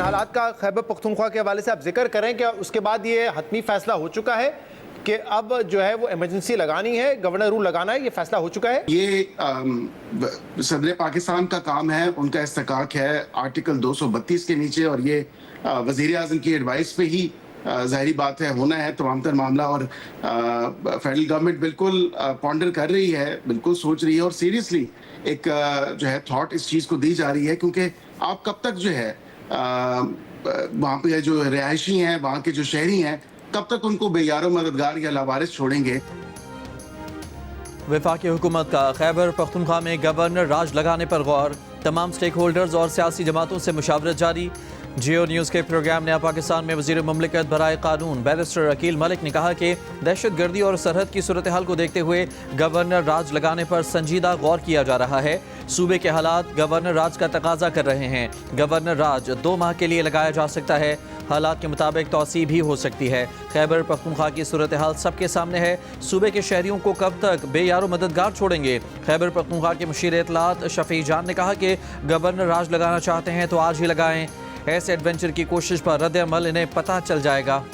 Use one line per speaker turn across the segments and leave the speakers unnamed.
हालात का खैबर पख्तूनख्वा के हवाले से आप जिक्र करें कि उसके बाद ये हतमी फैसला हो चुका है कि अब जो है वो इमरजेंसी लगानी है, गवर्नर रूल लगाना है, ये फैसला हो चुका है?
ये सदर पाकिस्तान का काम है, उनका इस्तकाक है आर्टिकल 232 के नीचे, और ये वजीर आज़म की एडवाइस पे ही ज़ाहिरी बात है होना है तमाम तर मामला। और फेडरल गवर्नमेंट बिल्कुल पॉन्डर कर रही है, बिल्कुल सोच रही है, और सीरियसली एक जो है थॉट इस चीज़ को दी जा रही है, क्योंकि आप कब तक जो है वहाँ पे जो रिहायशी हैं, वहाँ के जो शहरी हैं, कब तक उनको बेयारो मददगार या लावारिस छोड़ेंगे?
वफाकी हुकूमत का खैबर पख्तूनख्वा में गवर्नर राज लगाने पर गौर, तमाम स्टेक होल्डर्स और सियासी जमातों से मुशावरत जारी। जियो न्यूज़ के प्रोग्राम नया पाकिस्तान में वज़ीर मुमलिकत बराए कानून बैरिस्टर अकील मलिक ने कहा कि दहशत गर्दी और सरहद की सूरत हाल को देखते हुए गवर्नर राज लगाने पर संजीदा गौर किया जा रहा है। सूबे के हालात गवर्नर राज का तकाजा कर रहे हैं। गवर्नर राज 2 माह के लिए लगाया जा सकता है, हालात के मुताबिक तौसी भी हो सकती है। खैबर पख्तूनख्वा की सूरत हाल सबके सामने है। सूबे के शहरियों को कब तक बेयारो मददगार छोड़ेंगे? खैबर पख्तूनख्वा के मुशीर इत्तलात शफी जान ने कहा कि गवर्नर राज लगाना चाहते हैं तो आज ही लगाएं। ऐसे एडवेंचर की कोशिश पर रद्द अमल इन्हें पता चल जाएगा।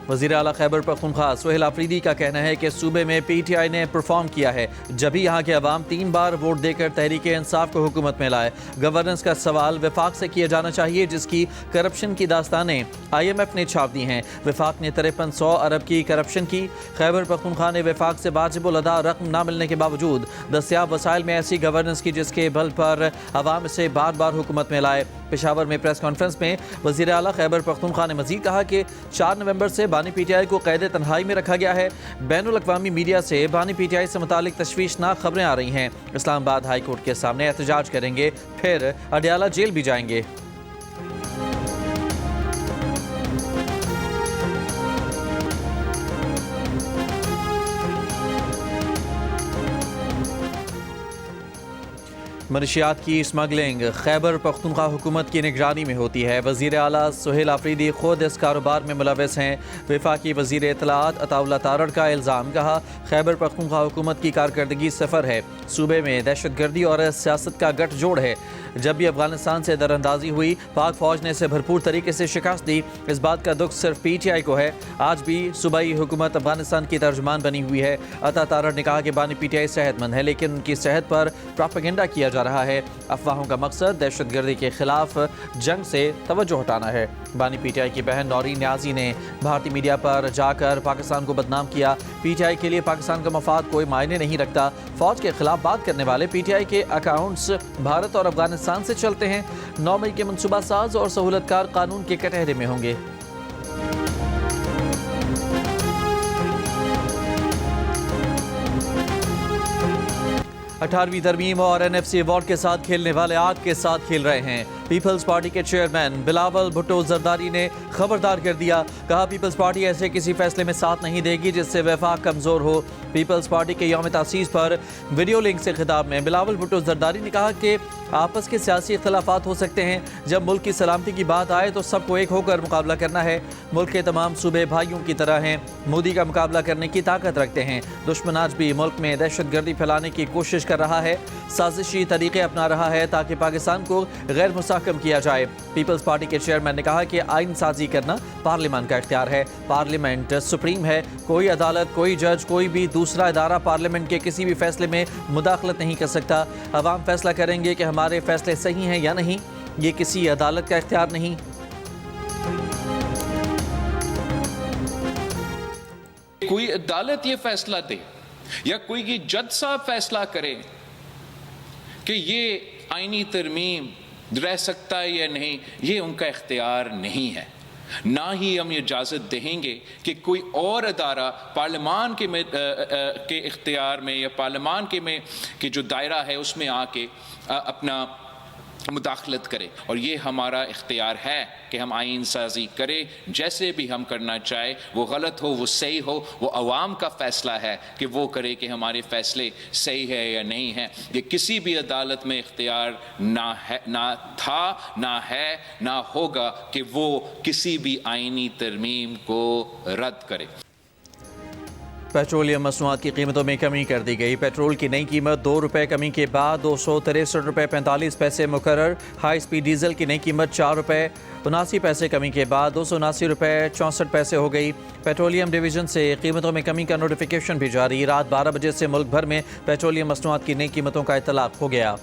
वज़ीर आला खैबर पख्तूनख्वा सुहेल आफरीदी का कहना है कि सूबे में PTI ने परफॉर्म किया है, जब भी यहाँ के अवाम 3 बार वोट देकर तहरीक इंसाफ को हुकूमत में लाए। गवर्नेंस का सवाल वफाक से किया जाना चाहिए, जिसकी करप्शन की दास्तानें IMF ने छाप दी हैं। वफाक ने 5300 अरब की करप्शन की। खैबर पख्तूनख्वा ने वफाक से वाजिबुल अदा रकम न मिलने के बावजूद दस्तियाब वसाइल में ऐसी गवर्नेंस की जिसके बल पर अवाम से बार बार हुकूमत में लाए। पेशावर में प्रेस कॉन्फ्रेंस में वज़ीर आला खैबर पख्तूनख्वा ने मजीद कहा कि 4 नवंबर से बानी PTI को कैद तन्हाई में रखा गया है। बैनुल अक़वामी मीडिया से बानी PTI से मुतालिक तशवीशनाक खबरें आ रही हैं। इस्लामाबाद हाई कोर्ट के सामने एहतजाज करेंगे, फिर अडयाला जेल भी जाएंगे। मनशियात की स्मगलिंग खैबर पख्तूनख्वा हुकूमत की निगरानी में होती है। वज़ीर आला सुहेल आफरीदी खुद इस कारोबार में मुलविस हैं। वफाकी वज़ीर इत्तलात अताउल्लाह तारड़ का इल्ज़ाम, कहा खैबर पख्तूनख्वा हुकूमत की कारकर्दगी सफ़र है। सूबे में दहशत गर्दी और सियासत का गठजोड़ है। जब भी अफगानिस्तान से दरअंदाजी हुई, पाक फौज ने इसे भरपूर तरीके से शिकस्त दी। इस बात का दुख सिर्फ PTI को है। आज भी सूबाई हुकूमत अफगानिस्तान की तर्जुमान बनी हुई है। अता तारड़ ने कहा कि बानी PTI सेहतमंद है, लेकिन उनकी सेहत पर प्रोपेगेंडा किया जा रहा है। अफवाहों का मकसद दहशत गर्दी के खिलाफ जंग से तवज्जो हटाना है। बानी PTI की बहन नौरीन न्याजी ने भारतीय मीडिया पर जाकर पाकिस्तान को बदनाम किया। PTI के लिए पाकिस्तान का मफाद कोई मायने नहीं रखता। फौज के खिलाफ बात करने वाले PTI के अकाउंट्स भारत और अफगानिस्तान से चलते हैं। 9 मई के मनसूबा साज और सहूलतकार कानून के कटहरे में होंगे। 18वीं तरमीम और NFC अवार्ड के साथ खेलने वाले आग के साथ खेल रहे हैं। पीपल्स पार्टी के चेयरमैन बिलावल भुट्टो जरदारी ने खबरदार कर दिया। कहा पीपल्स पार्टी ऐसे किसी फैसले में साथ नहीं देगी जिससे वफाक कमजोर हो। पीपल्स पार्टी के यौम तासीस पर वीडियो लिंक से खिताब में बिलावल भुट्टो जरदारी ने कहा कि आपस के सियासी इख्तलाफात हो सकते हैं, जब मुल्क की सलामती की बात आए तो सबको एक होकर मुकाबला करना है। मुल्क के तमाम सूबे भाइयों की तरह हैं, मोदी का मुकाबला करने की ताकत रखते हैं। दुश्मन आज भी मुल्क में दहशत गर्दी फैलाने की कोशिश कर रहा है, साजिशी तरीके अपना रहा है ताकि पाकिस्तान को गैर मुस्तहकम किया जाए। पीपल्स पार्टी के चेयरमैन ने कहा कि आइन साजी करना पार्लियामान का इख्तियार है। पार्लियामेंट सुप्रीम है। कोई अदालत, कोई जज, कोई भी दूसरा इदारा पार्लियामेंट के किसी भी फैसले में मुदाखलत नहीं कर सकता। अवाम फैसला करेंगे कि हमारे फैसले सही हैं या नहीं। ये किसी अदालत का इख्तियार नहीं।
कोई अदालत ये फैसला दे या कोई की जज साहब फैसला करे कि ये आईनी तरमीम रह सकता है या नहीं, ये उनका इख्तियार नहीं है। ना ही हम इजाज़त देंगे कि कोई और अदारा पार्लियामान के इख्तियार में या पार्लियामान के जो दायरा है उसमें आके अपना मुदाखलत करे। और ये हमारा इख्तियार है कि हम आइन साजी करें, जैसे भी हम करना चाहे, वो गलत हो वो सही हो, वो अवाम का फैसला है कि वो करे कि हमारे फैसले सही है या नहीं है। ये किसी भी अदालत में इख्तियार ना था, ना है, ना होगा कि वो किसी भी आइनी तरमीम को रद्द करे।
पेट्रोलियम मसनूआत की कीमतों में कमी कर दी गई। पेट्रोल की नई कीमत 2 रुपये कमी के बाद 263 रुपये 45 पैसे मुकर्रर। हाई स्पीड डीजल की नई कीमत 4 रुपये 79 पैसे कमी के बाद 279 रुपये 64 पैसे हो गई। पेट्रोलियम डिवीजन से कीमतों में कमी का नोटिफिकेशन भी जारी। रात 12 बजे से मुल्क भर में पेट्रोलियम मसनूआत की नई कीमतों का इतलाक हो गया।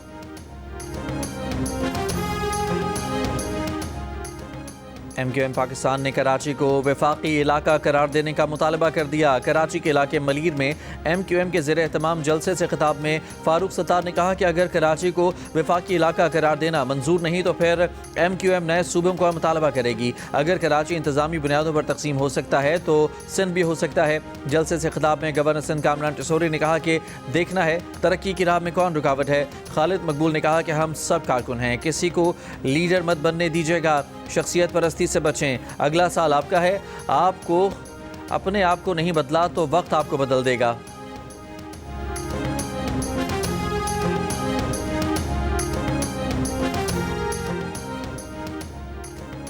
MQM पाकिस्तान ने कराची को वफाकी इलाका करार देने का मुतालबा कर दिया। कराची के इलाके मलीर में MQM के ज़ेरे एहतमाम जलसे से खिताब में फारूक सत्तार ने कहा कि अगर कराची को वफाकी इलाका करार देना मंजूर नहीं तो फिर MQM नए सूबों का मुतालबा करेगी। अगर कराची इंतजामी बुनियादों पर तकसीम हो सकता है तो सिंध भी हो सकता है। जलसे से खिताब में गवर्नर सिंध कामरान टिसोरी ने कहा कि देखना है तरक्की की राह में कौन रुकावट है। खालिद मकबूल ने कहा कि हम सब कारकुन हैं, किसी को लीडर मत बनने दीजिएगा, शख्सियत परस्ती से बचें। अगला साल आपका है, आपको अपने आप को नहीं बदला तो वक्त आपको बदल देगा।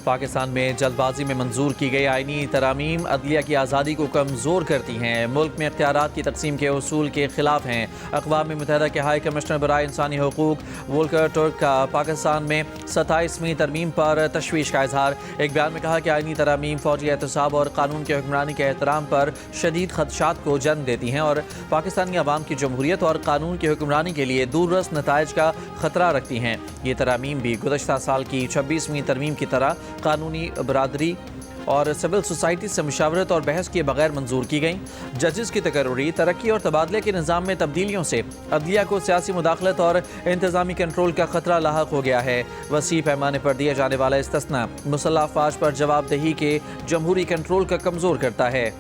पाकिस्तान में जल्दबाजी में मंजूर की गई आईनी तरामीम अदलिया की आज़ादी को कमज़ोर करती हैं, मुल्क में इख्तियारात की तकसीम के उसूल के खिलाफ हैं। अक़वाम मुत्तहिदा के हाई कमिश्नर बराए इंसानी हुकूक वोल्कर टर्क का पाकिस्तान में 27वीं तरमीम पर तशवीश का इजहार। एक बयान में कहा कि आईनी तरामीम फ़ौजी एहतसाब और कानून के हुक्मरानी के एहतराम पर शदीद खदशात को जन्म देती हैं और पाकिस्तानी अवाम की जमहूरियत और कानून की हुक्मरानी के लिए दूररस नताइज का खतरा रखती हैं। ये तरामीम भी गुज़श्ता साल की 26वीं तरमीम की तरह कानूनी बरादरी और सिविल सोसाइटी से मुशावरत और बहस के बगैर मंजूर की गई। जजेस की तकर्री, तरक्की और तबादले के निज़ाम में तब्दीलियों से अदलिया को सियासी मुदाखलत और इंतजामी कंट्रोल का खतरा लाहक हो गया है। वसी पैमाने पर दिया जाने वाला इस्तिस्ना मुसल्लह अफवाज पर जवाबदेही के जमहूरी कंट्रोल का कमज़ोर करता है।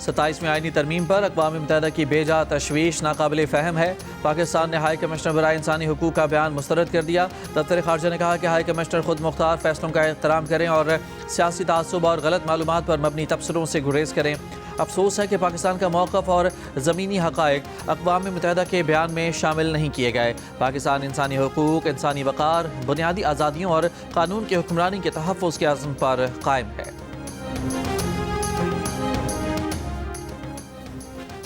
27वीं आईनी तरमीम पर अक़वाम मुत्तहिदा की बेजा तशवीश नाकाबिल फ़हम है। पाकिस्तान ने हाई कमिश्नर बराए इंसानी हुकूक का बयान मुस्तरद कर दिया। दफ्तर ख़ारजा ने कहा कि हाई कमिश्नर खुद मुख्तार फैसलों का एहतराम करें और सियासी तासुब और गलत मालूमात पर मबनी तबसरों से गुरेज करें। अफसोस है कि पाकिस्तान का मौक़िफ़ और ज़मीनी हक़ाइक़ अक़वाम मुत्तहिदा के बयान में शामिल नहीं किए गए। पाकिस्तान इंसानी हुकूक, इंसानी वक़ार, बुनियादी आज़ादियों और कानून की हुक्मरानी के तहफ़्फ़ुज़ के अज़्म पर कायम है।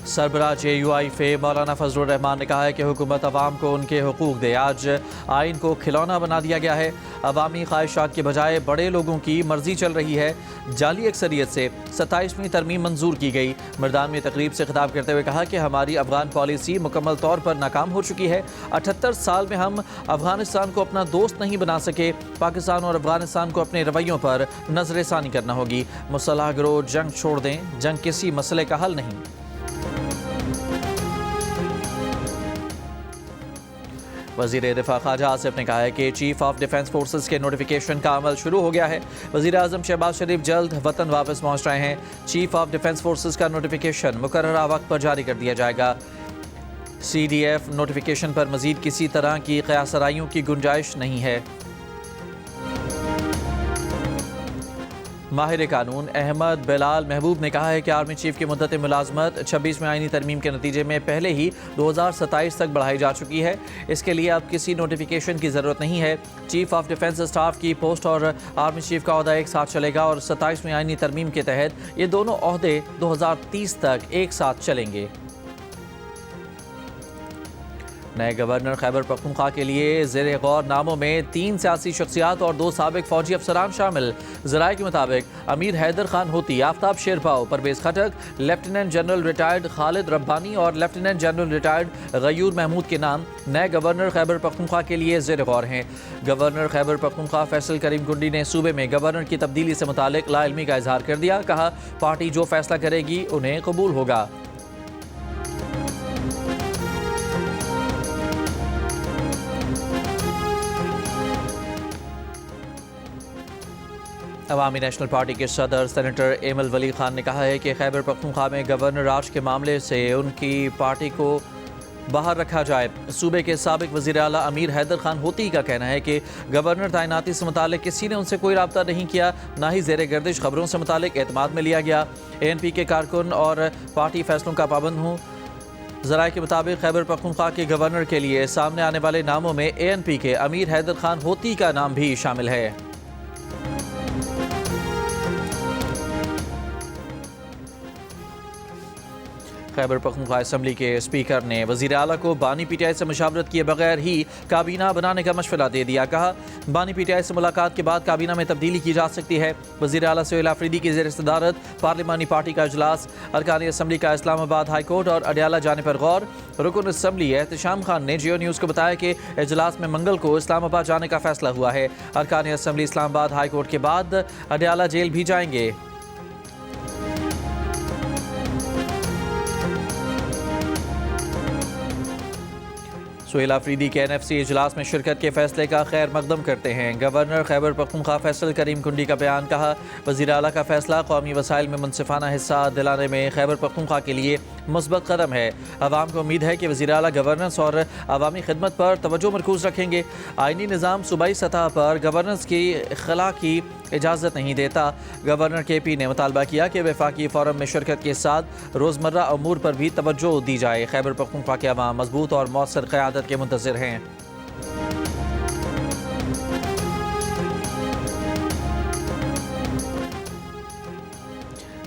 सरबराह JUIF मौलाना फजलुर रहमान ने कहा है कि हुकूमत अवाम को उनके हुकूक दे। आज आइन को खिलौना बना दिया गया है। अवामी ख्वाहिशात के बजाय बड़े लोगों की मर्जी चल रही है। जाली अक्सरियत से 27वीं तरमीम मंजूर की गई। मर्दान में तकरीब से खिताब करते हुए कहा कि हमारी अफगान पॉलिसी मुकम्मल तौर पर नाकाम हो चुकी है। 78 साल में हम अफगानिस्तान को अपना दोस्त नहीं बना सके। पाकिस्तान और अफगानिस्तान को अपने रवैयों पर नजरसानी करना होगी। मुसल्लह गिरोह जंग छोड़ दें, जंग किसी मसले का हल नहीं। वज़ीर दिफा ख्वाजा आसिफ ने कहा है कि चीफ ऑफ डिफेंस फोर्सेस के नोटिफिकेशन का अमल शुरू हो गया है। वज़ीर आज़म शहबाज शरीफ जल्द वतन वापस पहुँच रहे हैं। चीफ ऑफ डिफेंस फोर्सेस का नोटिफिकेशन मुकर्ररा वक्त पर जारी कर दिया जाएगा। CDF नोटिफिकेशन पर मज़ीद किसी तरह की क़यासराइयों की गुंजाइश नहीं है। माहिर कानून अहमद बिलाल महबूब ने कहा है कि आर्मी चीफ की मुद्दत मुलाजमत 26वीं आईनी तरमीम के नतीजे में पहले ही 2027 तक बढ़ाई जा चुकी है। इसके लिए अब किसी नोटिफिकेशन की ज़रूरत नहीं है। चीफ ऑफ डिफेंस स्टाफ की पोस्ट और आर्मी चीफ का ओहदा एक साथ चलेगा और 27वीं आईनी तरमीम के तहत ये दोनों ओहदे 2030 तक एक साथ चलेंगे। नए गवर्नर खैबर पख्तूनख्वा के लिए ज़ेरे गौर नामों में 3 सियासी शख्सियात और 2 साबिक फ़ौजी अफसरान शामिल। ज़राए के मुताबिक अमीर Haider Khan Hoti, Aftab Sherpao, Pervez Khattak, lieutenant general retired Khalid Rabbani और lieutenant general retired Ghayur Mahmood के नाम नए गवर्नर खैबर पख्तूनख्वा के लिए ज़ेरे गौर हैं। गवर्नर खैबर पख्तूनख्वा फैसल करीम गुंडी ने सूबे में गवर्नर की तब्दीली से मुतालिक लाइल्मी का इजहार कर दिया। कहा, पार्टी जो फैसला करेगी उन्हें कबूल होगा। अवामी नेशनल पार्टी के सदर सेनेटर एमल वली खान ने कहा है कि खैबर पख्तूनख्वा में गवर्नर राज के मामले से उनकी पार्टी को बाहर रखा जाए। सूबे के साबिक वज़ीर आला अमीर हैदर खान होती का कहना है कि गवर्नर तैनाती से मुतालिक किसी ने उनसे कोई रब्ता नहीं किया, ना ही ज़ेरे गर्दिश खबरों से मुतालिक एतमाद में लिया गया। ANP के कारकुन और पार्टी फैसलों का पाबंद हूँ। ज़राए के मुताबिक खैबर पख्तूनख्वा के गवर्नर के लिए सामने आने वाले नामों में ANP के अमीर हैदर खान होती का नाम भी शामिल है। खैबर पख्तूनख्वा असम्बली के स्पीकर ने वज़ीर आला को बानी PTI से मशावरत किए बगैर ही काबीना बनाने का मशवरा दे दिया। कहा, बानी PTI से मुलाकात के बाद काबीना में तब्दीली की जा सकती है। वज़ीर आला सोहेल आफरीदी की ज़ेर सदारत पार्लिमानी पार्टी का इजलास, अरकान असम्बली का इस्लामाबाद हाई कोर्ट और अडयाला जाने पर गौर। रुकन असम्बली एहतशाम खान ने जियो न्यूज़ को बताया कि इजलास में मंगल को इस्लामाबाद जाने का फैसला हुआ है। अरकान असम्बली इस्लामाबाद हाई कोर्ट के बाद अडयाला जेल भी जाएंगे। सोहेल आफरीदी के NFC इजलास में शिरकत के फैसले का खैर मकदम करते हैं। गवर्नर खैबर पख्तूनख्वा फैसल करीम कुंडी का बयान। कहा, वज़ीर आला का फैसला कौमी वसाइल में मुनसिफाना हिस्सा दिलाने में खैबर पख्तूनख्वा के लिए मुस्बत कदम है। अवाम को उम्मीद है कि वज़ीर आला गवर्नेंस और अवामी खिदमत पर तवज्जो मरकूज़ रखेंगे। आइनी निज़ाम सूबाई सतह पर गवर्नेंस की खला की इजाज़त नहीं देता। गवर्नर KP ने मुतालबा किया कि वफाकी फोरम में शिरकत के साथ रोज़मर्रा अमूर पर भी तवज्जो दी जाए। खैबर पख्तूनख्वा के अवाम मजबूत और मौसर क़यादत के मुंतज़िर हैं।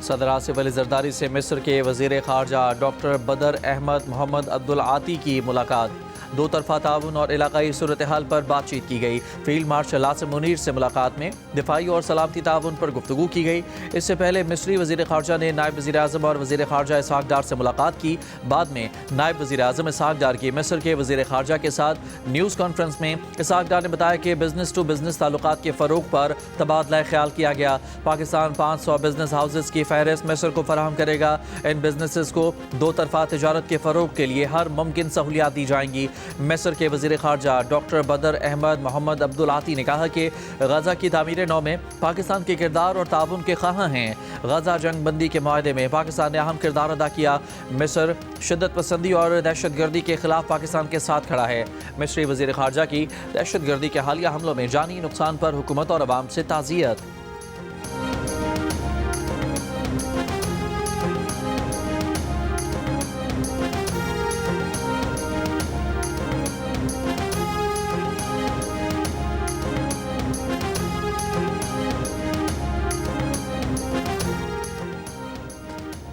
सदर आसिफ अली जरदारी से मिस्र के वज़ीर ख़ारजा डॉक्टर बदर अहमद मोहम्मद अब्दुल आती की मुलाकात। दो तरफा ताउन और इलाकाई सूरत हाल पर बातचीत की गई। फील्ड मार्शल आसिम मुनीर से मुलाकात में दिफाई और सलामती ताउन पर गुफ्तगू की गई। इससे पहले मिस्री वज़ीर ख़ारजा ने नायब वज़ीर आज़म और वज़ीर ख़ारजा इसहाक डार से मुलाकात की। बाद में नायब वज़ीर आज़म इसहाक डार की मिस्र के वज़ीर ख़ारजा के साथ न्यूज़ कॉन्फ्रेंस में इसहाक डार ने बताया कि बिजनेस टू बिजनेस ताल्लुकात के फ़रोग पर तबादला ख्याल किया गया। पाकिस्तान 500 बिजनेस हाउसेस की फहरिस्त मिस्र को फराहम करेगा। इन बिजनेसेस को दो तरफा तिजारत के फ़रोग के लिए हर मुमकिन सहूलियात दी जाएंगी। मिस्र के वज़ीर ख़ारजा डॉक्टर बदर अहमद मोहम्मद अब्दुल आती ने कहा कि गजा की तामीर नौ में पाकिस्तान के किरदार और ताउन के ख़्वाह हैं। गजा जंग बंदी के माहदे में पाकिस्तान ने अहम किरदार अदा किया। मिस्र शिद्दत पसंदी और दहशत गर्दी के खिलाफ पाकिस्तान के साथ खड़ा है। मिस्री वज़ीर ख़ारजा की दहशत गर्दी के हालिया हमलों में जानी नुकसान पर हुकूमत और अवाम से ताज़ियत।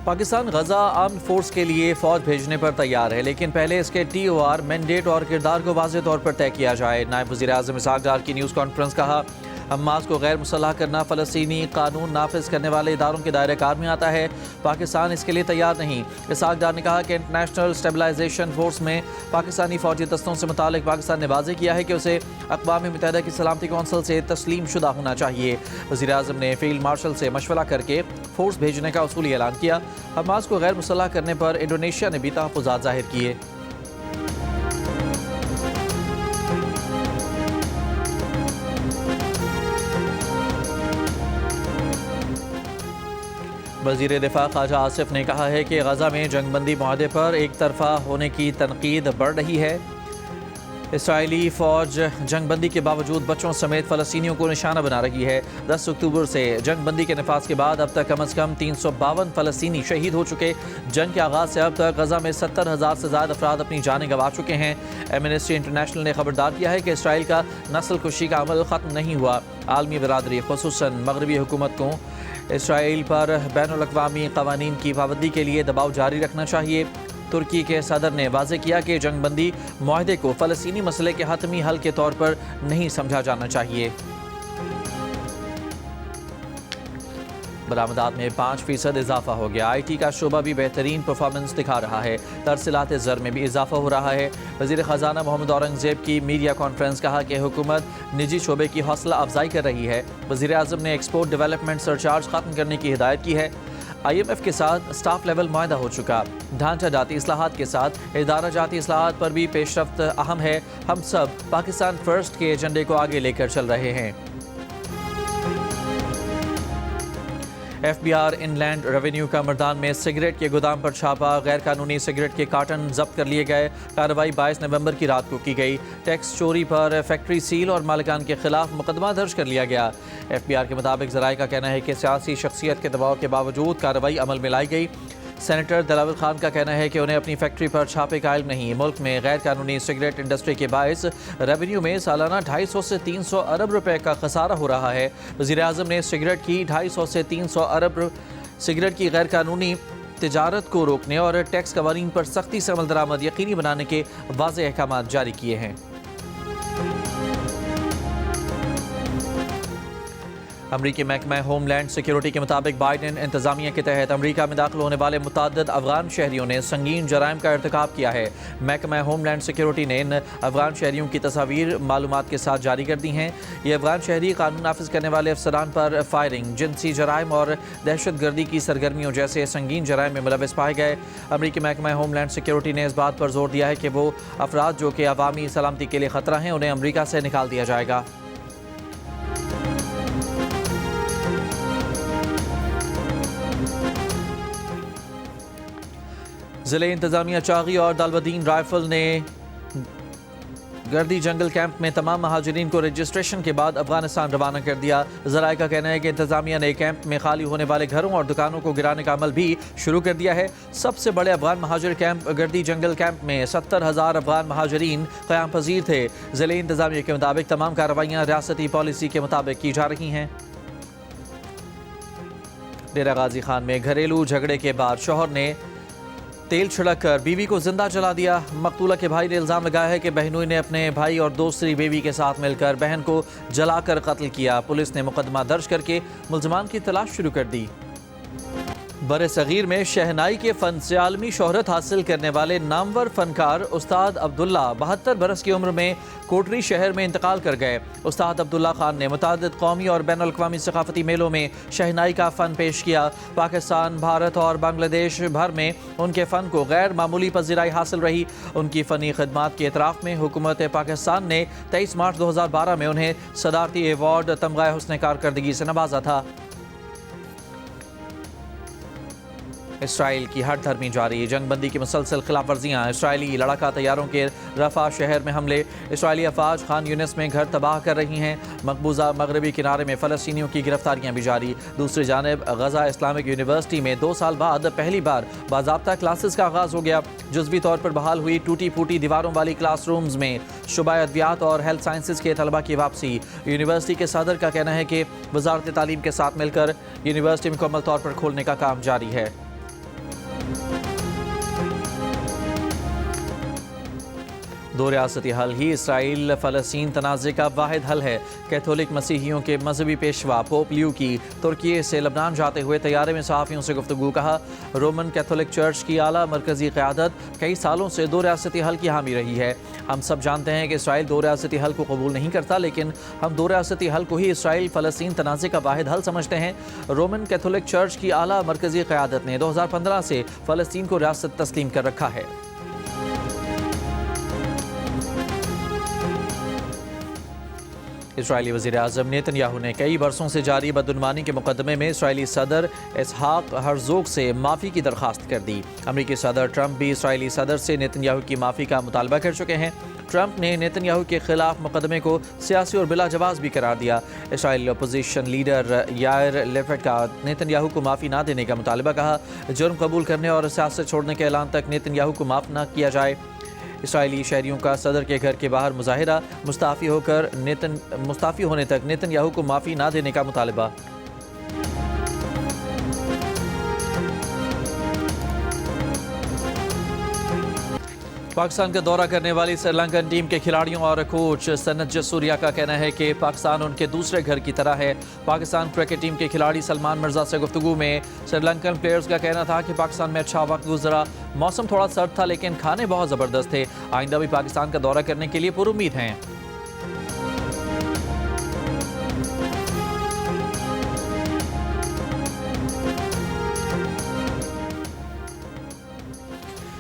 पाकिस्तान गजा आर्म्ड फोर्स के लिए फ़ौज भेजने पर तैयार है, लेकिन पहले इसके TOR मैंडेट और किरदार को वाज़ेह तौर पर तय किया जाए। नायब वज़ीर आज़म इसहाक डार की न्यूज़ कॉन्फ्रेंस। कहा, हमास को गैर मुसल्लह करना फ़लस्तीनी कानून नाफिज करने वाले इदारों के दायरे कार में आता है। पाकिस्तान इसके लिए तैयार नहीं। इसहाक डार ने कहा कि इंटरनेशनल स्टेबलाइजेशन फोर्स में पाकिस्तानी फ़ौजी दस्तों से मुतालिक पाकिस्तान ने वाज़ेह किया है कि उसे अक़वाम मुत्तहिदा की सलामती कौंसिल से तस्लीम शुदा होना चाहिए। वज़ीर आज़म ने फील्ड मार्शल से मशवरा करके फोर्स भेजने का उसूली ऐलान किया। हमास को गैर मुसल्लह करने पर इंडोनेशिया ने भी तहफ़्फ़ुज़ात ज़ाहिर किए। वज़ीर दिफा ख्वाजा आसिफ ने कहा है कि गजा में जंगबंदी मुआहदे पर एक तरफा होने की तनकीद बढ़ रही है। इसराइली फ़ौज जंगबंदी के बावजूद बच्चों समेत फ़लस्तीनियों को निशाना बना रही है। 10 अक्टूबर से जंगबंदी के नफाज के बाद अब तक कम अज़ कम 352 फ़लस्तीनी शहीद हो चुके। जंग के आगाज़ से अब तक गजा में 70,000 से ज़्यादा अफराद अपनी जानें गंवा चुके हैं। एमनेस्टी इंटरनेशनल ने खबरदार किया है कि इसराइल का नस्ल कुशी का अमल ख़त्म नहीं हुआ। आलमी बरादरी ख़ुसूसन मगरबी हुकूमत को इसराइल पर बैनुल-अक़वामी क़वानीन की पाबंदी के लिए दबाव जारी रखना चाहिए। तुर्की के सदर ने वाज़ेह किया कि जंगबंदी मुआहदे को फ़लस्तीनी मसले के हतमी हल के तौर पर नहीं समझा जाना चाहिए। बरामदात में 5% इजाफा हो गया। IT का शोबा भी बेहतरीन परफॉर्मेंस दिखा रहा है। तरसीलात ज़र में भी इजाफा हो रहा है। वज़ीर ख़जाना मोहम्मद औरंगज़ेब की मीडिया कॉन्फ्रेंस। कहा कि हुकूमत निजी शोबे की हौसला अफजाई कर रही है। वज़ीर आज़म ने एक्सपोर्ट डेवलपमेंट सरचार्ज ख़त्म करने की हिदायत की है। IMF के साथ स्टाफ लेवल मुआहदा हो चुका। ढांचा जाती इस्लाहात के साथ इदारा जाती इस्लाहात पर भी पेशरफ्त अहम है। हम सब पाकिस्तान फ़र्स्ट के एजेंडे को आगे लेकर चल रहे हैं। FBR इनलैंड रेवेन्यू का मर्दान में सिगरेट के गोदाम पर छापा। गैर कानूनी सिगरेट के कार्टन जब्त कर लिए गए। कार्रवाई 22 नवंबर की रात को की गई। टैक्स चोरी पर फैक्ट्री सील और मालिकान के खिलाफ मुकदमा दर्ज कर लिया गया। FBR के मुताबिक ज़राए का कहना है कि सियासी शख्सियत के दबाव के बावजूद कार्रवाई अमल में लाई गई। सेनेटर दिलावर खान का कहना है कि उन्हें अपनी फैक्ट्री पर छापे का इल्म नहीं। मुल्क में गैर कानूनी सिगरेट इंडस्ट्री के बायस रेवेन्यू में सालाना 250 से 300 अरब रुपए का खसारा हो रहा है। वज़ीर आज़म ने सिगरेट की 250 से 300 अरब सिगरेट की गैर कानूनी तिजारत को रोकने और टैक्स कवानीन पर सख्ती से अमल दरामद यकीनी बनाने के वाज़ेह अहकाम जारी किए हैं। अमरीकी महकमा होमलैंड सिक्योरिटी के मुताबिक बाइडन इंतजामिया के तहत अमरीका में दाखिल होने वाले मुतअद्दिद अफगान शहरियों ने संगीन जराइम का इर्तिकाब किया है। महकमा होमलैंड सिक्योरिटी ने इन अफगान शहरियों की तस्वीर मालूमात के साथ जारी कर दी हैं। ये अफगान शहरी कानून नाफिज करने वाले अफसरान पर फायरिंग, जिनसी जराइम और दहशत गर्दी की सरगर्मियों जैसे संगीन जराइम में मुलविस पाए गए। अमरीकी महकमा होमलैंड सिक्योरिटी ने इस बात पर जोर दिया है कि वो अफराद जो कि अवामी सलामती के लिए खतरा हैं उन्हें अमरीका से निकाल दिया जाएगा। ज़िले इंतजामिया चागी और दालबदीन राइफल ने गर्दी जंगल कैंप में तमाम महाजरीन को रजिस्ट्रेशन के बाद अफगानिस्तान रवाना कर दिया। ज़राए का कहना है कि इंतजामिया ने कैंप में खाली होने वाले घरों और दुकानों को गिराने का अमल भी शुरू कर दिया है। सबसे बड़े अफगान महाजर कैंप गर्दी जंगल कैंप में 70,000 अफगान महाजरीन क़याम पजीर थे। ज़िले इंतजामिया के मुताबिक तमाम कार्रवाइयाँ रियासती पॉलिसी के मुताबिक की जा रही हैं। डेरा गाजी खान में घरेलू झगड़े के बाद शौहर ने तेल छिड़क कर बीवी को जिंदा जला दिया। मकतूला के भाई ने इल्ज़ाम लगाया है कि बहनोई ने अपने भाई और दूसरी बीवी के साथ मिलकर बहन को जलाकर कत्ल किया। पुलिस ने मुकदमा दर्ज करके मुल्ज़िमान की तलाश शुरू कर दी। बरे सगीर में शहनाई के फन से आलमी शोहरत हासिल करने वाले नामवर फनकार उस्ताद अब्दुल्ला 72 बरस की उम्र में कोटरी शहर में इंतकाल कर गए। उस्ताद अब्दुल्ला खान ने मुतादिद कौमी और बैनुल अक़वामी सक़ाफ़ती मेलों में शहनाई का फ़न पेश किया। पाकिस्तान, भारत और बांग्लादेश भर में उनके फ़न को गैर मामूली पज़ीराई हासिल रही। उनकी फ़नी खिदमात के एतराफ़ में हुकूमत पाकिस्तान ने 23 मार्च 2012 में उन्हें सदारती एवार्ड तमग़ा हुस्न कारकर्दगी से नवाजा था। इसराइल की हर धर्मी जारी, जंगबंदी की मुसलसल खिलाफ वर्जियाँ। इसराइली लड़ाका तैयारों के रफा शहर में हमले। इसराइली अफवाज खान यूनिस में घर तबाह कर रही हैं। मकबूजा मगरबी किनारे में फ़लस्तीनियों की गिरफ्तारियाँ भी जारी। दूसरी जानिब गज़ा इस्लामिक यूनिवर्सिटी में 2 साल बाद पहली बार बाज़ाब्ता क्लासेस का आगाज़ हो गया। जुज़वी तौर पर बहाल हुई टूटी फूटी दीवारों वाली क्लासरूम्स में शुबा अद्वियात और हेल्थ साइंसेज के तलबा की वापसी। यूनिवर्सिटी के सदर का कहना है कि वज़ारत तालीम के साथ मिलकर यूनिवर्सिटी मुकम्मल तौर पर खोलने का काम जारी है। दो रियासती हल ही इसराइल फ़लस्तीन तनाज़े का वाहिद हल है। कैथोलिक मसीहियों के मजहबी पेशवा पोप लियो की तुर्की से लबनान जाते हुए तैयारे में सहाफ़ियों से गुफ्तगू। कहा, रोमन कैथोलिक चर्च की आला मरकज़ी क़यादत कई सालों से दो रियासती हल की हामी रही है। हम सब जानते हैं कि इसराइल दो रियासती हल को कबूल नहीं करता, लेकिन हम दो रियासती हल को ही इसराइल फ़लस्तीन तनाज़े का वाहिद हल समझते हैं। रोमन कैथोलिक चर्च की आला मरकज़ी क़यादत ने 2015 से फ़लस्तीन को रियासत तस्लीम कर रखा है। इसराइली वज़ीर आज़म नेतन्याहू ने कई बरसों से जारी बदगुमानी के मुकदमे में इसराइली सदर इसहाक हर्ज़ोग से माफ़ी की दरख्वास्त कर दी। अमरीकी सदर ट्रंप भी इसराइली सदर से नेतन्याहू की माफ़ी का मुतालबा कर चुके हैं। ट्रंप ने नेतन्याहू के खिलाफ मुकदमे को सियासी और बिला जवाज़ भी करार दिया। Israeli opposition leader Yair Lapid का नेतन्याहू को माफ़ी ना देने का मुतालबा। कहा, जुर्म कबूल करने और सियासत छोड़ने के ऐलान तक नेतन्याहू को माफ़ न किया जाए। इसराइली शहरियों का सदर के घर के बाहर मुजाहिरा, मुस्ताफ़ी होने तक नेतन्याहू को माफ़ी ना देने का मुतालबा। पाकिस्तान का दौरा करने वाली श्रीलंकन टीम के खिलाड़ियों और कोच सनत जसूरिया का कहना है कि पाकिस्तान उनके दूसरे घर की तरह है। पाकिस्तान क्रिकेट टीम के खिलाड़ी सलमान मिर्ज़ा से गुफ्तगू में श्रीलंकन प्लेयर्स का कहना था कि पाकिस्तान में अच्छा वक्त गुजरा, मौसम थोड़ा सर्द था लेकिन खाने बहुत ज़बरदस्त थे। आइंदा भी पाकिस्तान का दौरा करने के लिए पुरुम्मीद हैं।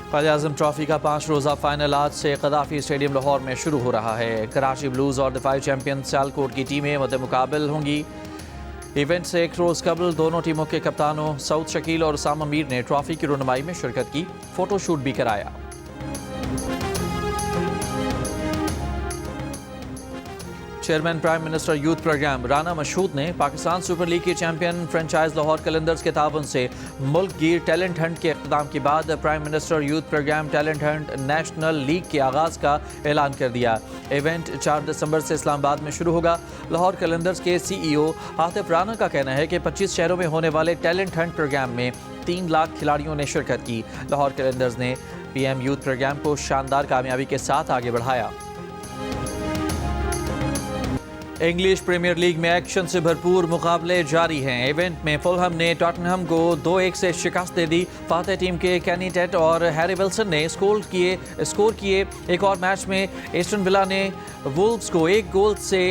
क़ायद-ए-आज़म ट्रॉफी का 5 रोज़ा फाइनल आज से क़ज़ाफ़ी स्टेडियम लाहौर में शुरू हो रहा है। कराची ब्लूज़ और दिफाई चैंपियन सियालकोट की टीमें मद्दे मुकाबल होंगी। इवेंट से एक रोज़ कबल दोनों टीमों के कप्तानों सऊद शकील और उसामा मीर ने ट्रॉफी की रुनमाई में शिरकत की, फ़ोटोशूट भी कराया। Chairman prime minister youth program Rana Mashhood ने पाकिस्तान सुपर लीग के चैंपियन फ्रेंचाइज लाहौर कलंदर्स के ताउन से मुल्क गिर टैलेंट हंट के इख्तिताम के बाद prime minister youth program talent hunt national league के आगाज़ का ऐलान कर दिया। इवेंट 4 दिसंबर से इस्लामाबाद में शुरू होगा। लाहौर कलंदर्स के CEO आतिफ राना का कहना है कि 25 शहरों में होने वाले टैलेंट हंट प्रोग्राम में 3 लाख खिलाड़ियों ने शिरकत की। लाहौर कलंदर्स ने PM यूथ प्रोग्राम को शानदार कामयाबी के साथ आगे बढ़ाया। इंग्लिश प्रीमियर लीग में एक्शन से भरपूर मुकाबले जारी हैं। इवेंट में फुलहम ने टॉटनहम को 2-1 से शिकस्त दे दी। फातह टीम के कैनी टेट और हैरी विल्सन ने स्कोर किए। एक और मैच में एस्टन विला ने वुल्व्स को 1 गोल से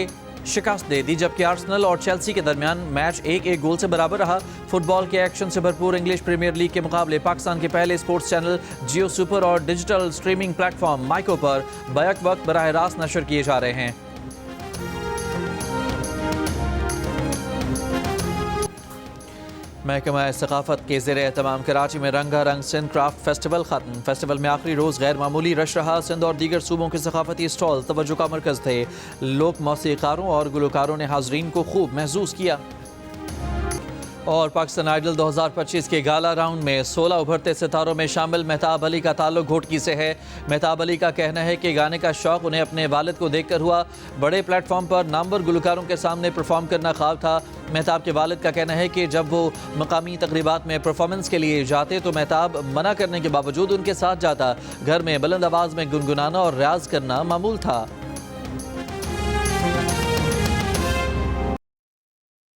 शिकस्त दे दी, जबकि आर्सेनल और चेल्सी के दरमियान मैच 1-1 गोल से बराबर रहा। फुटबॉल के एक्शन से भरपूर इंग्लिश प्रीमियर लीग के मुकाबले पाकिस्तान के पहले स्पोर्ट्स चैनल जियो सुपर और डिजिटल स्ट्रीमिंग प्लेटफॉर्म माइको पर बैक वक्त बराह रास्त नशर किए जा रहे हैं। महकमा सकाफत के ज़ेर एहतमाम कराची में रंगारंग सिंध क्राफ्ट फेस्टिवल खत्म। फेस्टिवल में आखिरी रोज़ गैर मामूली रश रहा। सिंध और दीगर सूबों के सकाफती स्टॉल तवज्जो का मरकज़ थे। लोक मौसीकारों और गुलकारों ने हाजरीन को खूब महसूस किया। और पाकिस्तान आइडल 2025 के गाला राउंड में 16 उभरते सितारों में शामिल मेहताब अली का ताल्लुक घोटकी से है। मेहताब अली का कहना है कि गाने का शौक़ उन्हें अपने वालिद को देखकर हुआ। बड़े प्लेटफॉर्म पर नामवर गुलकारों के सामने परफॉर्म करना ख्वाब था। मेहताब के वालिद का कहना है कि जब वो मकामी तकरीबात में परफॉर्मेंस के लिए जाते तो मेहताब मना करने के बावजूद उनके साथ जाता। घर में बुलंद आवाज़ में गुनगुनाना और रियाज करना मामूल था।